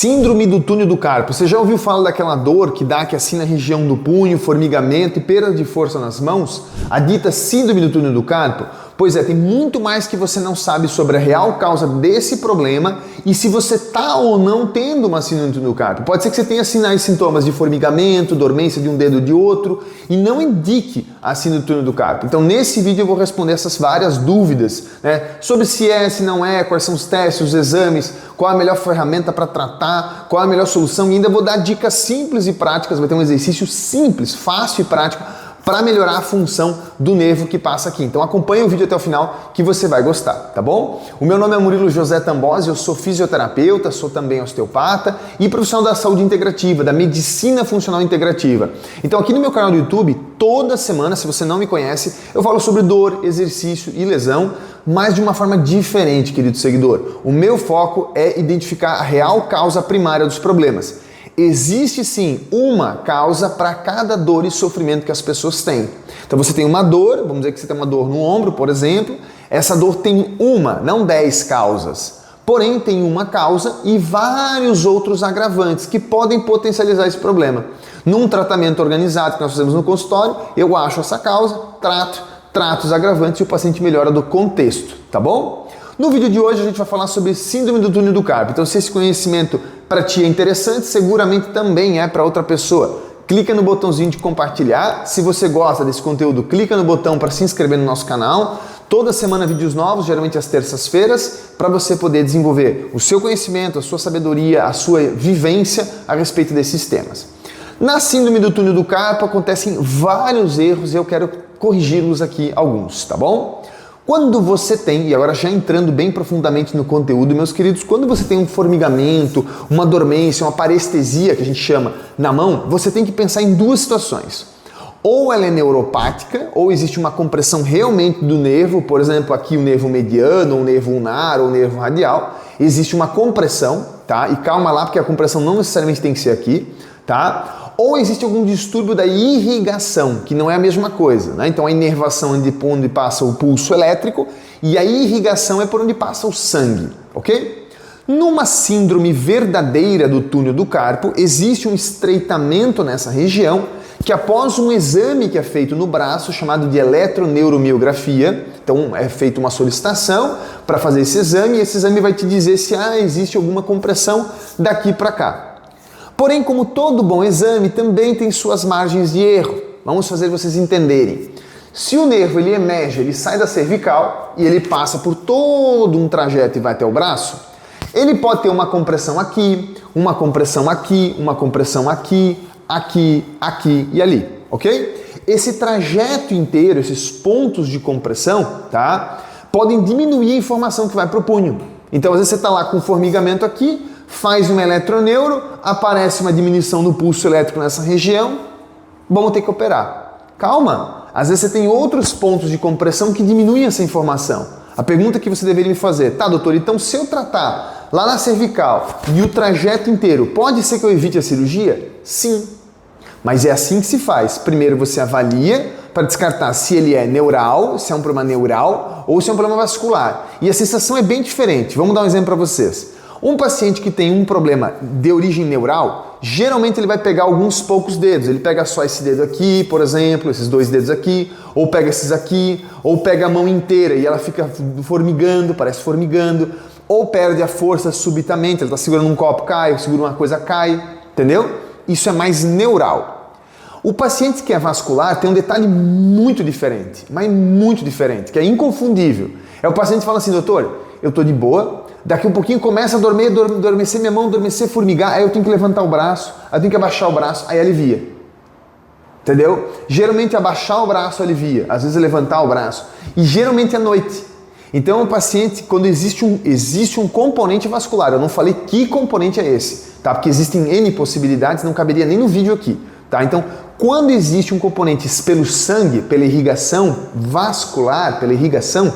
Síndrome do túnel do carpo. Você já ouviu falar daquela dor que dá aqui assim na região do punho, formigamento e perda de força nas mãos? A dita síndrome do túnel do carpo? Pois é, tem muito mais que você não sabe sobre a real causa desse problema e se você está ou não tendo uma síndrome do túnel do carpo. Pode ser que você tenha sinais e sintomas de formigamento, dormência de um dedo ou de outro e não indique a síndrome do túnel do carpo. Então nesse vídeo eu vou responder essas várias dúvidas, sobre se é, se não é, quais são os testes, os exames, qual a melhor ferramenta para tratar, qual a melhor solução e ainda vou dar dicas simples e práticas, vai ter um exercício simples, fácil e prático para melhorar a função do nervo que passa aqui. Então acompanhe o vídeo até o final que você vai gostar, tá bom? O meu nome é Murilo José Tambosi, eu sou fisioterapeuta, sou também osteopata e profissional da saúde integrativa, da medicina funcional integrativa. Então aqui no meu canal do YouTube, toda semana, se você não me conhece, eu falo sobre dor, exercício e lesão, mas de uma forma diferente, querido seguidor. O meu foco é identificar a real causa primária dos problemas. Existe sim uma causa para cada dor e sofrimento que as pessoas têm. Então você tem uma dor, vamos dizer que você tem uma dor no ombro, por exemplo, essa dor tem uma, não 10 causas. Porém tem uma causa e vários outros agravantes que podem potencializar esse problema. Num tratamento organizado que nós fazemos no consultório, eu acho essa causa, trato os agravantes e o paciente melhora do contexto, tá bom? No vídeo de hoje a gente vai falar sobre síndrome do túnel do carpo. Então se esse conhecimento para ti é interessante, seguramente também é para outra pessoa. Clica no botãozinho de compartilhar. Se você gosta desse conteúdo, clica no botão para se inscrever no nosso canal. Toda semana vídeos novos, geralmente às terças-feiras, para você poder desenvolver o seu conhecimento, a sua sabedoria, a sua vivência a respeito desses temas. Na síndrome do túnel do carpo acontecem vários erros e eu quero corrigi-los aqui alguns, tá bom? Quando você tem, e agora já entrando bem profundamente no conteúdo, meus queridos, quando você tem um formigamento, uma dormência, uma parestesia, que a gente chama, na mão, você tem que pensar em duas situações. Ou ela é neuropática, ou existe uma compressão realmente do nervo, por exemplo, aqui o nervo mediano, o nervo ulnar, ou o nervo radial, existe uma compressão, tá? E calma lá, porque a compressão não necessariamente tem que ser aqui, tá? Ou existe algum distúrbio da irrigação, que não é a mesma coisa, né? Então a inervação é por onde passa o pulso elétrico e a irrigação é por onde passa o sangue, ok? Numa síndrome verdadeira do túnel do carpo, existe um estreitamento nessa região que após um exame que é feito no braço, chamado de eletroneuromiografia, então é feita uma solicitação para fazer esse exame e esse exame vai te dizer se existe alguma compressão daqui para cá. Porém, como todo bom exame, também tem suas margens de erro. Vamos fazer vocês entenderem. Se o nervo ele emerge, ele sai da cervical e ele passa por todo um trajeto e vai até o braço, ele pode ter uma compressão aqui, uma compressão aqui, uma compressão aqui, aqui e ali, ok? Esse trajeto inteiro, esses pontos de compressão, tá? Podem diminuir a informação que vai para o punho. Então, às vezes você está lá com formigamento aqui, faz um eletroneuro, aparece uma diminuição no pulso elétrico nessa região, vamos ter que operar. Calma, às vezes você tem outros pontos de compressão que diminuem essa informação. A pergunta que você deveria me fazer, tá doutor, então se eu tratar lá na cervical e o trajeto inteiro, pode ser que eu evite a cirurgia? Sim, mas é assim que se faz. Primeiro você avalia para descartar se ele é neural, se é um problema neural ou se é um problema vascular. E a sensação é bem diferente. Vamos dar um exemplo para vocês. Um paciente que tem um problema de origem neural, geralmente ele vai pegar alguns poucos dedos. Ele pega só esse dedo aqui, por exemplo, esses dois dedos aqui, ou pega esses aqui, ou pega a mão inteira e ela fica formigando, parece formigando, ou perde a força subitamente, ele está segurando um copo, cai, segura uma coisa, cai, entendeu? Isso é mais neural. O paciente que é vascular tem um detalhe muito diferente, mas muito diferente, que é inconfundível. É o paciente que fala assim, doutor, eu estou de boa, daqui um pouquinho começa a adormecer minha mão, adormecer, formigar, aí eu tenho que levantar o braço, aí eu tenho que abaixar o braço, aí alivia. Entendeu? Geralmente abaixar o braço alivia, às vezes levantar o braço. E geralmente à noite. Então o paciente, quando existe um componente vascular, eu não falei que componente é esse, tá? Porque existem N possibilidades, não caberia nem no vídeo aqui, tá? Então, quando existe um componente pelo sangue, pela irrigação vascular, pela irrigação,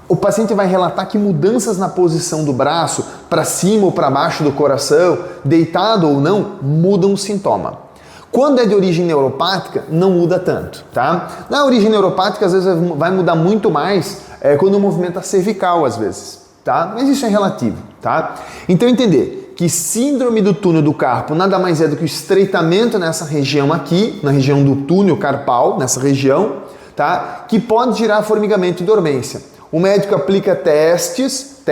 o paciente vai relatar que mudanças na posição do braço, para cima ou para baixo do coração, deitado ou não, mudam o sintoma. Quando é de origem neuropática, não muda tanto, tá? Na origem neuropática, às vezes vai mudar muito mais quando o movimento é cervical, às vezes, tá? Mas isso é relativo, tá? Então, entender, que síndrome do túnel do carpo nada mais é do que o estreitamento nessa região aqui, na região do túnel carpal, nessa região, tá? Que pode gerar formigamento e dormência. O médico aplica testes,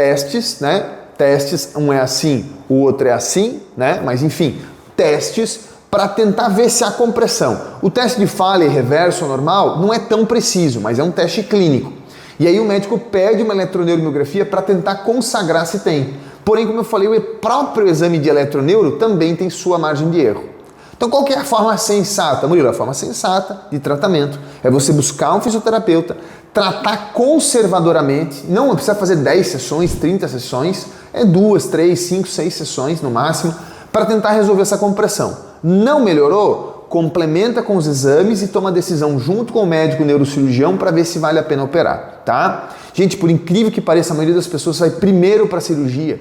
né? Testes, um é assim, o outro é assim, né? Mas enfim, testes para tentar ver se há compressão. O teste de Faley reverso normal não é tão preciso, mas é um teste clínico. E aí o médico pede uma eletroneuromiografia para tentar consagrar se tem. Porém, como eu falei, o próprio exame de eletroneuro também tem sua margem de erro. Então qual que é a forma sensata, Murilo? A forma sensata de tratamento é você buscar um fisioterapeuta, tratar conservadoramente, não precisa fazer 10 sessões, 30 sessões, é 2, 3, 5, 6 sessões no máximo, para tentar resolver essa compressão. Não melhorou? Complementa com os exames e toma a decisão junto com o médico neurocirurgião para ver se vale a pena operar, tá? Gente, por incrível que pareça, a maioria das pessoas vai primeiro para a cirurgia.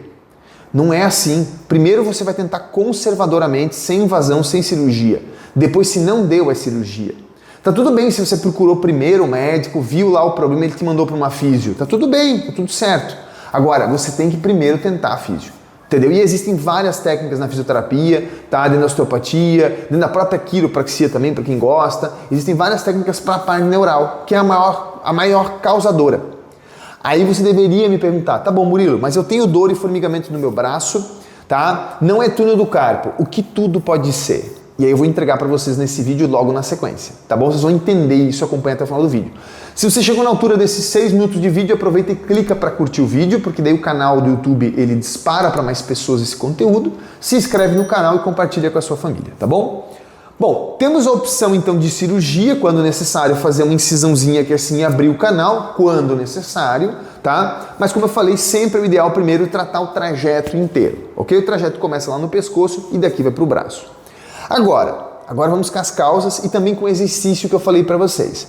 Não é assim. Primeiro você vai tentar conservadoramente, sem invasão, sem cirurgia. Depois, se não deu, é cirurgia. Tá tudo bem se você procurou primeiro o médico, viu lá o problema e ele te mandou para uma físio. Tá tudo bem, tá tudo certo. Agora, você tem que primeiro tentar a físio. Entendeu? E existem várias técnicas na fisioterapia, tá? Dentro da osteopatia, dentro da própria quiropraxia também, para quem gosta. Existem várias técnicas para a parte neural, que é a maior causadora. Aí você deveria me perguntar, tá bom, Murilo, mas eu tenho dor e formigamento no meu braço, tá? Não é túnel do carpo. O que tudo pode ser? E aí eu vou entregar para vocês nesse vídeo logo na sequência, tá bom? Vocês vão entender isso, acompanha até o final do vídeo. Se você chegou na altura desses 6 minutos de vídeo, aproveita e clica para curtir o vídeo, porque daí o canal do YouTube ele dispara para mais pessoas esse conteúdo. Se inscreve no canal e compartilha com a sua família, tá bom? Bom, temos a opção então de cirurgia, quando necessário fazer uma incisãozinha aqui assim e abrir o canal, quando necessário, tá? Mas como eu falei, sempre é o ideal primeiro tratar o trajeto inteiro, ok? O trajeto começa lá no pescoço e daqui vai para o braço. Agora vamos com as causas e também com o exercício que eu falei para vocês.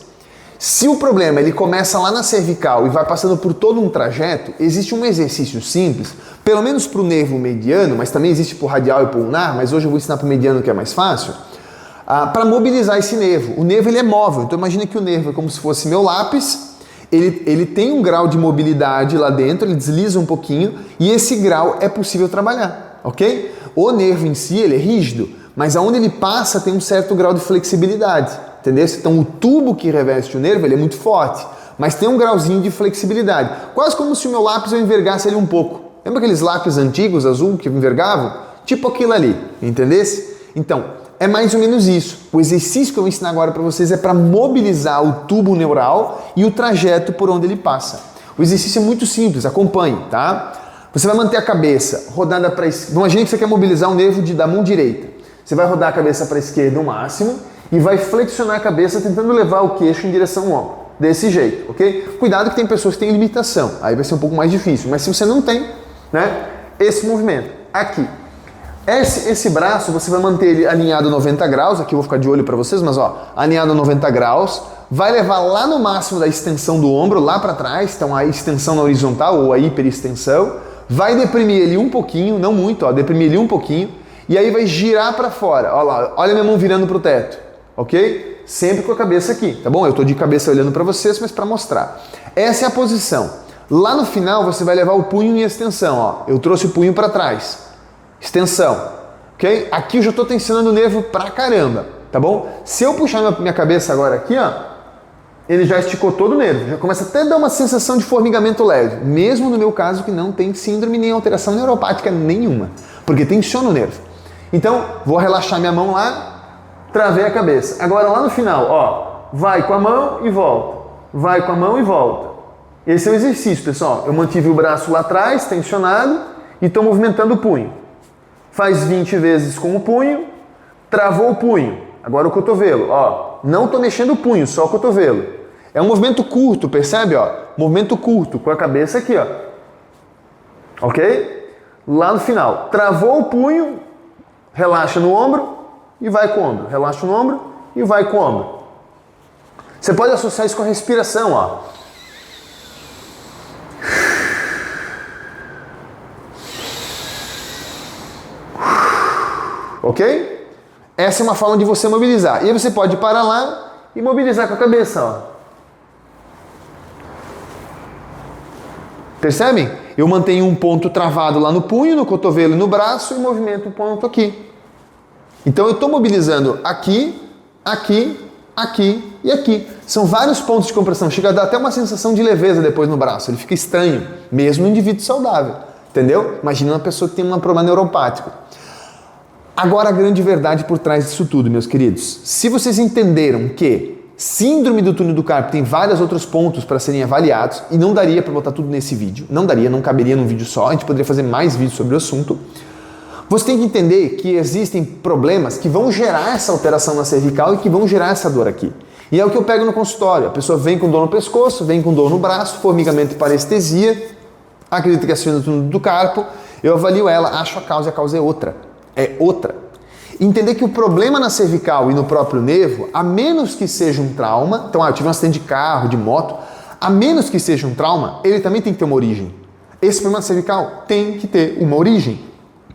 Se o problema ele começa lá na cervical e vai passando por todo um trajeto, existe um exercício simples, pelo menos para o nervo mediano, mas também existe para o radial e pulmonar, mas hoje eu vou ensinar para o mediano que é mais fácil, para mobilizar esse nervo. O nervo ele é móvel, então imagine que o nervo é como se fosse meu lápis, ele tem um grau de mobilidade lá dentro, ele desliza um pouquinho e esse grau é possível trabalhar, ok? O nervo em si ele é rígido, mas aonde ele passa tem um certo grau de flexibilidade, entendeu? Então o tubo que reveste o nervo ele é muito forte, mas tem um grauzinho de flexibilidade, quase como se o meu lápis eu envergasse ele um pouco. Lembra aqueles lápis antigos azul que envergavam? Tipo aquilo ali, entendesse? Então, é mais ou menos isso. O exercício que eu vou ensinar agora para vocês é para mobilizar o tubo neural e o trajeto por onde ele passa. O exercício é muito simples, acompanhe, tá? Você vai manter a cabeça rodada para a esquerda. Imagine que você quer mobilizar o nervo da mão direita. Você vai rodar a cabeça para a esquerda o máximo e vai flexionar a cabeça tentando levar o queixo em direção ao ombro. Desse jeito, ok? Cuidado que tem pessoas que têm limitação, aí vai ser um pouco mais difícil. Mas se você não tem, né? Esse movimento aqui. Esse braço você vai manter ele alinhado 90 graus, aqui eu vou ficar de olho para vocês, mas ó, alinhado 90 graus, vai levar lá no máximo da extensão do ombro, lá para trás, então a extensão na horizontal ou a hiperextensão, vai deprimir ele um pouquinho, não muito, ó, deprimir ele um pouquinho, e aí vai girar para fora, ó lá, olha minha mão virando pro teto, ok? Sempre com a cabeça aqui, tá bom? Eu tô de cabeça olhando para vocês, mas para mostrar. Essa é a posição. Lá no final você vai levar o punho em extensão, ó, eu trouxe o punho para trás. Extensão, ok? Aqui eu já estou tensionando o nervo pra caramba, tá bom? Se eu puxar minha cabeça agora aqui, ó, ele já esticou todo o nervo, já começa até a dar uma sensação de formigamento leve, mesmo no meu caso que não tem síndrome nem alteração neuropática nenhuma, porque tensiona o nervo. Então, vou relaxar minha mão lá, travei a cabeça. Agora lá no final, ó, vai com a mão e volta, vai com a mão e volta. Esse é o exercício, pessoal. Eu mantive o braço lá atrás, tensionado, e estou movimentando o punho. Faz 20 vezes com o punho, travou o punho. Agora o cotovelo, ó. Não estou mexendo o punho, só o cotovelo. É um movimento curto, percebe? Ó? Movimento curto, com a cabeça aqui, ó. Ok? Lá no final, travou o punho, relaxa no ombro e vai com o ombro. Relaxa no ombro e vai com o ombro. Você pode associar isso com a respiração, ó. Ok? Essa é uma forma de você mobilizar. E aí você pode parar lá e mobilizar com a cabeça, ó. Percebem? Eu mantenho um ponto travado lá no punho, no cotovelo e no braço e movimento um ponto aqui. Então eu estou mobilizando aqui, aqui, aqui e aqui. São vários pontos de compressão. Chega a dar até uma sensação de leveza depois no braço. Ele fica estranho, mesmo no indivíduo saudável. Entendeu? Imagina uma pessoa que tem um problema neuropático. Agora a grande verdade por trás disso tudo, meus queridos. Se vocês entenderam que síndrome do túnel do carpo tem vários outros pontos para serem avaliados, e não daria para botar tudo nesse vídeo, não caberia num vídeo só, a gente poderia fazer mais vídeos sobre o assunto. Você tem que entender que existem problemas que vão gerar essa alteração na cervical e que vão gerar essa dor aqui. E é o que eu pego no consultório. A pessoa vem com dor no pescoço, vem com dor no braço, formigamento e parestesia, acredita que é síndrome do túnel do carpo, eu avalio ela, acho a causa é outra. É outra. Entender que o problema na cervical e no próprio nervo, a menos que seja um trauma, então eu tive um acidente de carro, de moto, a menos que seja um trauma, ele também tem que ter uma origem. Esse problema cervical tem que ter uma origem,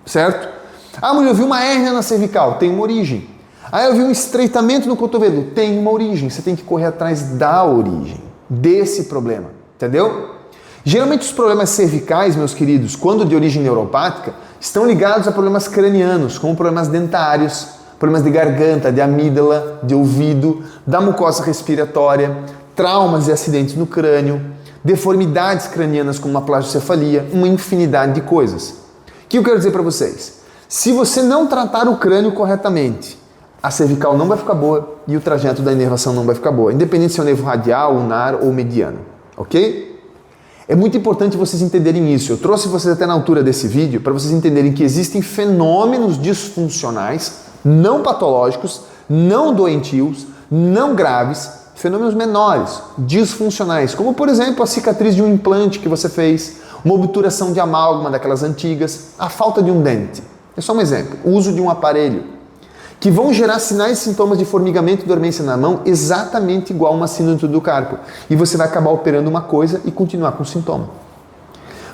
certo? Ah, mas eu vi uma hérnia na cervical, tem uma origem. Ah, eu vi um estreitamento no cotovelo, tem uma origem. Você tem que correr atrás da origem desse problema, entendeu? Geralmente os problemas cervicais, meus queridos, quando de origem neuropática, estão ligados a problemas cranianos, como problemas dentários, problemas de garganta, de amígdala, de ouvido, da mucosa respiratória, traumas e acidentes no crânio, deformidades cranianas como uma plagiocefalia, uma infinidade de coisas. O que eu quero dizer para vocês? Se você não tratar o crânio corretamente, a cervical não vai ficar boa e o trajeto da inervação não vai ficar boa, independente se é o nervo radial, ulnar ou mediano, ok? É muito importante vocês entenderem isso. Eu trouxe vocês até na altura desse vídeo para vocês entenderem que existem fenômenos disfuncionais, não patológicos, não doentios, não graves, fenômenos menores, disfuncionais, como por exemplo a cicatriz de um implante que você fez, uma obturação de amálgama daquelas antigas, a falta de um dente. É só um exemplo. O uso de um aparelho, que vão gerar sinais e sintomas de formigamento e dormência na mão exatamente igual uma síndrome do carpo. E você vai acabar operando uma coisa e continuar com o sintoma.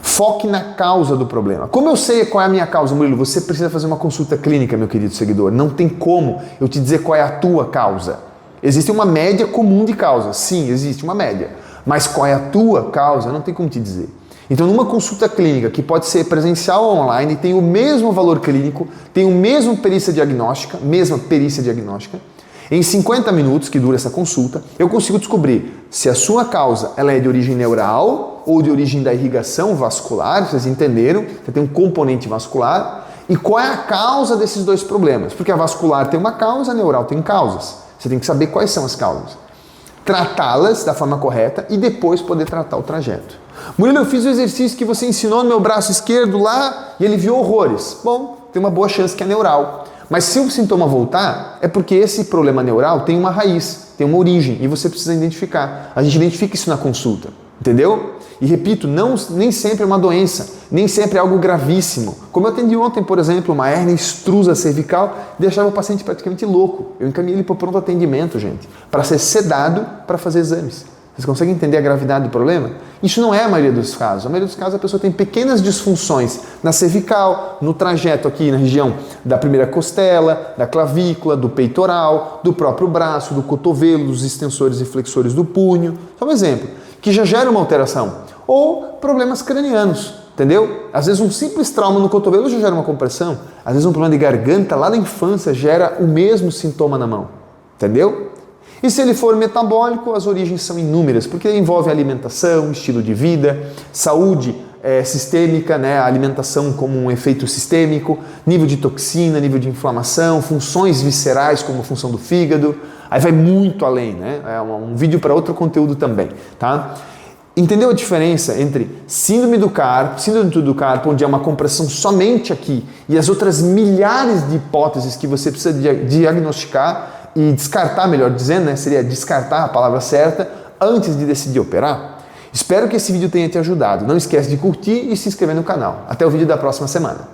Foque na causa do problema. Como eu sei qual é a minha causa, Murilo? Você precisa fazer uma consulta clínica, meu querido seguidor. Não tem como eu te dizer qual é a tua causa. Existe uma média comum de causas. Sim, existe uma média. Mas qual é a tua causa? Não tem como te dizer. Então, numa consulta clínica, que pode ser presencial ou online, tem o mesmo valor clínico, tem o mesmo mesma perícia diagnóstica, em 50 minutos que dura essa consulta, eu consigo descobrir se a sua causa ela é de origem neural ou de origem da irrigação vascular, vocês entenderam, você tem um componente vascular, e qual é a causa desses dois problemas, porque a vascular tem uma causa, a neural tem causas. Você tem que saber quais são as causas, tratá-las da forma correta e depois poder tratar o trajeto. Murilo, eu fiz o exercício que você ensinou no meu braço esquerdo lá e ele viu horrores. Bom, tem uma boa chance que é neural. Mas se o sintoma voltar, é porque esse problema neural tem uma raiz, tem uma origem e você precisa identificar. A gente identifica isso na consulta, entendeu? E repito, nem sempre é uma doença, nem sempre é algo gravíssimo. Como eu atendi ontem, por exemplo, uma hérnia extrusa cervical, deixava o paciente praticamente louco. Eu encaminhei ele para o pronto atendimento, gente, para ser sedado para fazer exames. Vocês conseguem entender a gravidade do problema? Isso não é a maioria dos casos. A maioria dos casos a pessoa tem pequenas disfunções na cervical, no trajeto aqui na região da primeira costela, da clavícula, do peitoral, do próprio braço, do cotovelo, dos extensores e flexores do punho. Só um exemplo, que já gera uma alteração. Ou problemas cranianos, entendeu? Às vezes um simples trauma no cotovelo já gera uma compressão. Às vezes um problema de garganta lá na infância gera o mesmo sintoma na mão, entendeu? E se ele for metabólico, as origens são inúmeras, porque envolve alimentação, estilo de vida, saúde sistêmica, né? A alimentação como um efeito sistêmico, nível de toxina, nível de inflamação, funções viscerais como a função do fígado, aí vai muito além, né? É um vídeo para outro conteúdo também, tá? Entendeu a diferença entre síndrome do túnel do carpo, onde é uma compressão somente aqui, e as outras milhares de hipóteses que você precisa diagnosticar e descartar, melhor dizendo, né? Seria descartar a palavra certa antes de decidir operar? Espero que esse vídeo tenha te ajudado. Não esquece de curtir e se inscrever no canal. Até o vídeo da próxima semana.